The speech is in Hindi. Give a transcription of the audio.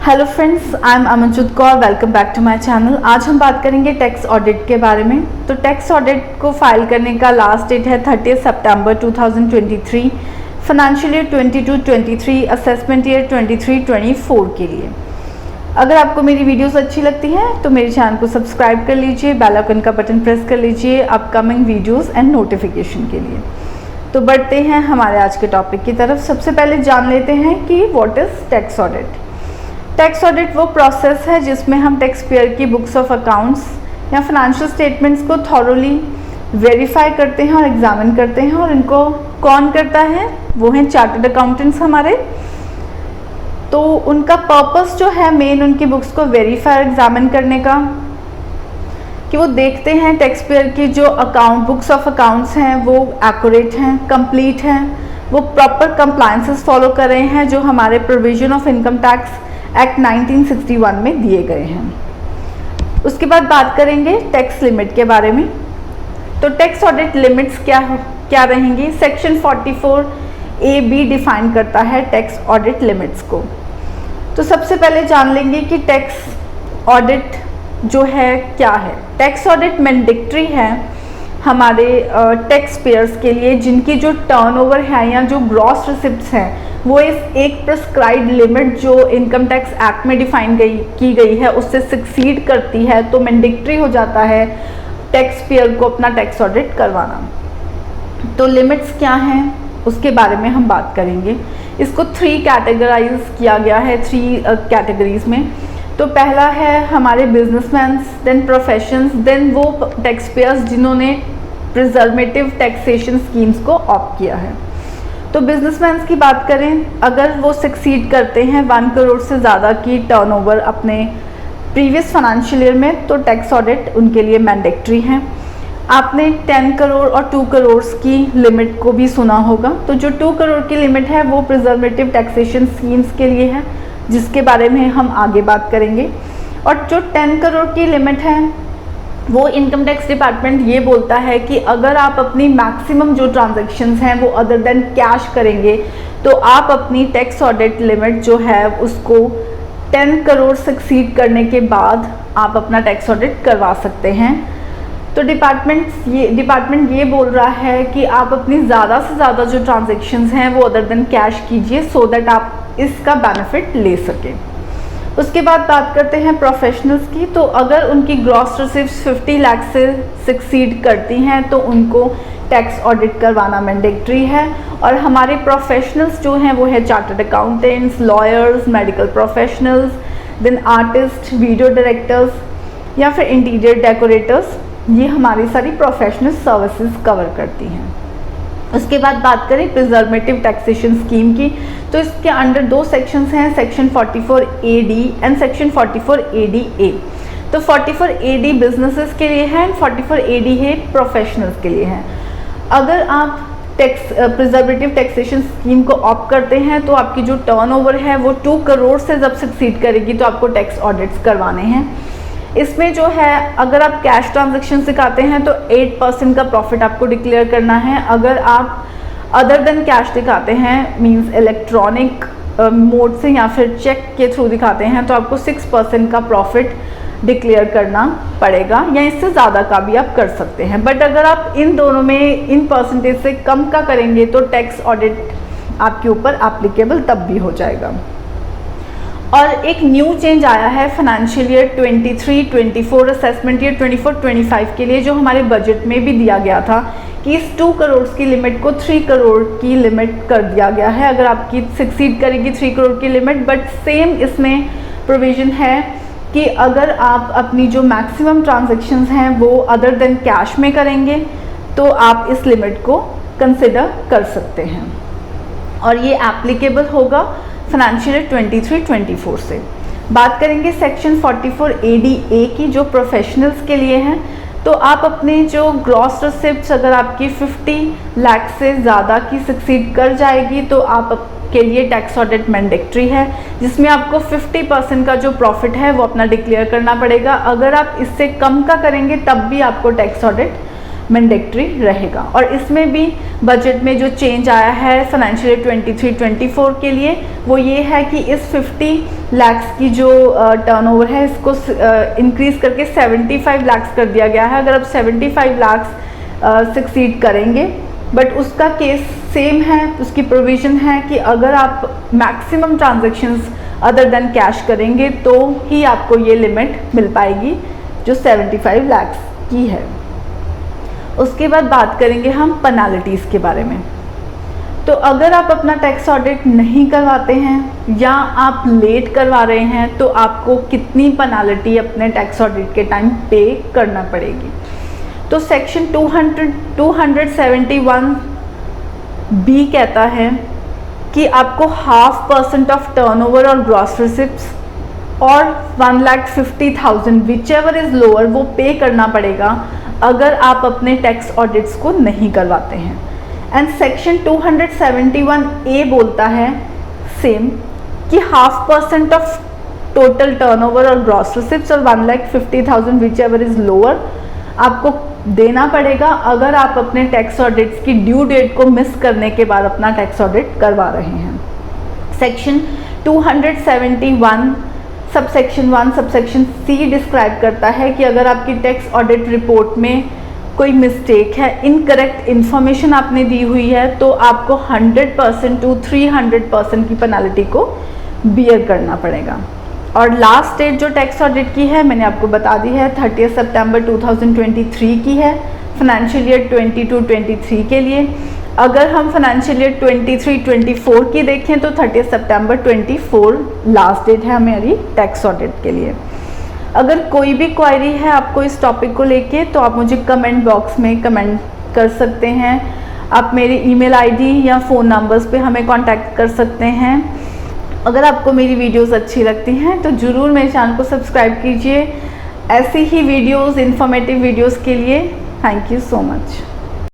Hello friends, I am Amanjot Kaur. Welcome back to my channel. आज हम बात करेंगे टैक्स ऑडिट के बारे में। तो टैक्स ऑडिट को फाइल करने का लास्ट डेट है 30 सितंबर 2023, फाइनेंशियल ईयर 22-23, असेसमेंट ईयर 23-24 के लिए। अगर आपको मेरी वीडियोस अच्छी लगती हैं तो मेरे चैनल को सब्सक्राइब कर लीजिए, बेल आइकन का बटन प्रेस कर लीजिए अपकमिंग वीडियोस एंड नोटिफिकेशन के लिए। तो बढ़ते हैं हमारे आज के टॉपिक की तरफ। सबसे पहले जान लेते हैं कि what is tax audit. Tax audit वो प्रोसेस है जिसमें हम टैक्स पेयर की बुक्स ऑफ अकाउंट्स या फाइनेंशियल स्टेटमेंट्स को थॉरोली वेरीफाई करते हैं और एग्जामिन करते हैं। और इनको कौन करता है? वो हैं चार्टर्ड अकाउंटेंट्स हमारे। तो उनका पर्पस जो है मेन, उनकी बुक्स को वेरीफाई और एग्जामिन करने का, कि वो देखते हैं टैक्स पेयर की जो अकाउंट बुक्स ऑफ अकाउंट्स हैं वो एक्यूरेट हैं, कंप्लीट हैं, वो प्रॉपर कंप्लायंसेस फॉलो कर रहे हैं जो हमारे provision of income tax act 1961 में दिए गए हैं। उसके बाद बात करेंगे टैक्स लिमिट के बारे में। तो टैक्स ऑडिट लिमिट्स क्या रहेंगी? सेक्शन 44A(b) डिफाइन करता है टैक्स ऑडिट लिमिट्स को। तो सबसे पहले जान लेंगे कि टैक्स ऑडिट जो है क्या है। टैक्स ऑडिट मैंडेटरी है हमारे टैक्स पेयर्स के लिए जिनकी जो टर्नओवर है या जो ग्रॉस रिसिप्ट्स हैं वो इस एक प्रिस्क्राइब्ड लिमिट जो इनकम टैक्स एक्ट में डिफाइन की गई है उससे सक्सीड करती है, तो मैंडेटरी हो जाता है टैक्स पेयर को अपना टैक्स ऑडिट करवाना। तो लिमिट्स क्या हैं उसके बारे में हम बात करेंगे। इसको 3 कैटेगराइज किया गया है, 3 कैटेगरीज में। तो पहला है हमारे बिजनेसमैन्स, देन प्रोफेशंस, देन वो टैक्स पेयर्स जिन्होंने प्रिजर्वेटिव टैक्सेशन स्कीम्स को ऑप्ट किया है। तो बिजनेसमैन्स की बात करें, अगर वो सक्सीड करते हैं 1 करोड़ से ज़्यादा की टर्नओवर अपने प्रीवियस फाइनेंशियल ईयर में, तो टैक्स ऑडिट उनके लिए मैंडेटरी है। आपने 10 करोड़ और 2 करोड़ की लिमिट को भी सुना होगा। तो जो 2 करोड़ की लिमिट है वो प्रिजर्वेटिव टैक्सेशन स्कीम्स के लिए है, जिसके बारे में हम आगे बात करेंगे। और जो 10 करोड़ की लिमिट है वो इनकम टैक्स डिपार्टमेंट ये बोलता है कि अगर आप अपनी मैक्सिमम जो ट्रांजैक्शंस हैं वो अदर देन कैश करेंगे तो आप अपनी टैक्स ऑडिट लिमिट जो है उसको 10 करोड़ सक्सीड करने के बाद आप अपना टैक्स ऑडिट करवा सकते हैं। तो डिपार्टमेंट ये बोल रहा है कि आप अपनी ज़्यादा से ज़्यादा जो ट्रांजैक्शंस हैं वो अदर देन कैश कीजिए सो दैट आप इसका बेनिफिट ले सकें। उसके बाद बात करते हैं प्रोफेशनल्स की। तो अगर उनकी ग्रॉस रिसिप्ट्स 50 लाख से सक्सीड करती हैं तो उनको टैक्स ऑडिट करवाना मैंडेटरी है। और हमारे प्रोफेशनल्स जो हैं वो है chartered accountants, lawyers, medical professionals, then artist, video directors या फिर इंटीरियर डेकोरेटर्स। ये हमारी सारी प्रोफेशनल सर्विसेज कवर करती हैं। उसके बाद बात करें प्रिजर्वेटिव टैक्सेशन स्कीम की, तो इसके अंडर 2 सेक्शंस हैं, section 44AD and section 44ADA। तो 44AD बिजनेसेस के लिए है, 44AD है प्रोफेशनल्स के लिए है। अगर आप प्रिजर्वेटिव टैक्सेशन स्कीम को ऑप्ट करते हैं तो आपकी जो टर्नओवर है वो 2 करोड़ से जब सक्सीड करेगी तो आपको टैक्स ऑडिट्स करवाने हैं। इसमें जो है अगर आप कैश ट्रांजैक्शन दिखाते हैं तो 8% का प्रॉफिट आपको डिक्लेयर करना है। अगर आप अदर देन कैश दिखाते हैं मींस इलेक्ट्रॉनिक मोड से या फिर चेक के थ्रू दिखाते हैं तो आपको 6% का प्रॉफिट डिक्लेयर करना पड़ेगा, या इससे ज़्यादा का भी आप कर सकते हैं। बट अगर आप इन दोनों में इन परसेंटेज से कम का करेंगे तो टैक्स ऑडिट आपके ऊपर एप्लीकेबल तब भी हो जाएगा। और एक न्यू चेंज आया है फाइनेंशियल ईयर 23-24 असेसमेंट ईयर 24-25 के लिए, जो हमारे बजट में भी दिया गया था कि इस 2 करोड़ की लिमिट को 3 करोड़ की लिमिट कर दिया गया है। अगर आपकी सक्सीड करेगी 3 करोड़ की लिमिट, बट सेम इसमें प्रोविज़न है कि अगर आप अपनी जो मैक्सिमम ट्रांजैक्शंस हैं वो अदर देन कैश में करेंगे तो आप इस लिमिट को कंसिडर कर सकते हैं। और ये एप्लीकेबल होगा फाइनेंशियल ईयर 23-24 से। बात करेंगे सेक्शन 44ADA की जो प्रोफेशनल्स के लिए है। तो आप अपने जो ग्रॉस रिसिप्ट्स अगर आपकी 50 लाख से ज़्यादा की सक्सीड कर जाएगी तो आपके लिए टैक्स ऑडिट मैंडेटरी है, जिसमें आपको 50% का जो प्रॉफिट है वो अपना डिक्लेयर करना पड़ेगा। अगर आप इससे कम का करेंगे तब भी आपको टैक्स ऑडिट मैंडेटरी रहेगा। और इसमें भी बजट में जो चेंज आया है फाइनेंशियल ईयर 23-24 के लिए वो ये है कि इस 50 लाख्स की जो टर्नओवर है इसको इंक्रीज़ करके 75 लाख्स कर दिया गया है। अगर आप 75 लाख्स सक्सीड करेंगे, बट उसका केस सेम है, उसकी प्रोविज़न है कि अगर आप maximum transactions other than cash करेंगे तो ही आपको ये लिमिट मिल पाएगी जो 75 लाख्स की है। उसके बाद बात करेंगे हम पेनल्टीज़ के बारे में। तो अगर आप अपना टैक्स ऑडिट नहीं करवाते हैं या आप लेट करवा रहे हैं तो आपको कितनी पेनल्टी अपने टैक्स ऑडिट के टाइम पे करना पड़ेगी। तो सेक्शन 271 बी कहता है कि आपको 0.5% ऑफ टर्नओवर और ग्रॉस रिसिप्ट्स और 1,50,000 विच एवर इज़ लोअर वो पे करना पड़ेगा अगर आप अपने टैक्स ऑडिट्स को नहीं करवाते हैं। एंड सेक्शन 271 ए बोलता है सेम कि 0.5% ऑफ टोटल टर्नओवर और ग्रॉस रिसिप्ट्स और 1,50,000 विच एवर इज़ लोअर आपको देना पड़ेगा अगर आप अपने टैक्स ऑडिट्स की ड्यू डेट को मिस करने के बाद अपना टैक्स ऑडिट करवा रहे हैं। सेक्शन 271 सबसेक्शन 1 सबसेक्शन सी डिस्क्राइब करता है कि अगर आपकी टैक्स ऑडिट रिपोर्ट में कोई मिस्टेक है, इनकरेक्ट इन्फॉर्मेशन आपने दी हुई है, तो आपको 100% to 300% की पेनल्टी को बियर करना पड़ेगा। और लास्ट डेट जो टैक्स ऑडिट की है मैंने आपको बता दी है, 30 सितंबर 2023 की है फाइनेंशियल ईयर 22-23 के लिए। अगर हम फाइनेंशियल ईयर 23-24 की देखें तो 30 सितंबर 24 लास्ट डेट है हमारी टैक्स ऑडिट के लिए। अगर कोई भी क्वायरी है आपको इस टॉपिक को लेके तो आप मुझे कमेंट बॉक्स में कमेंट कर सकते हैं। आप मेरे ईमेल आईडी या फ़ोन नंबर्स पे हमें कांटेक्ट कर सकते हैं। अगर आपको मेरी वीडियोस अच्छी लगती हैं तो ज़रूर मेरे चैनल को सब्सक्राइब कीजिए। ऐसी ही वीडियोस, इन्फॉर्मेटिव वीडियोस के लिए थैंक यू सो मच।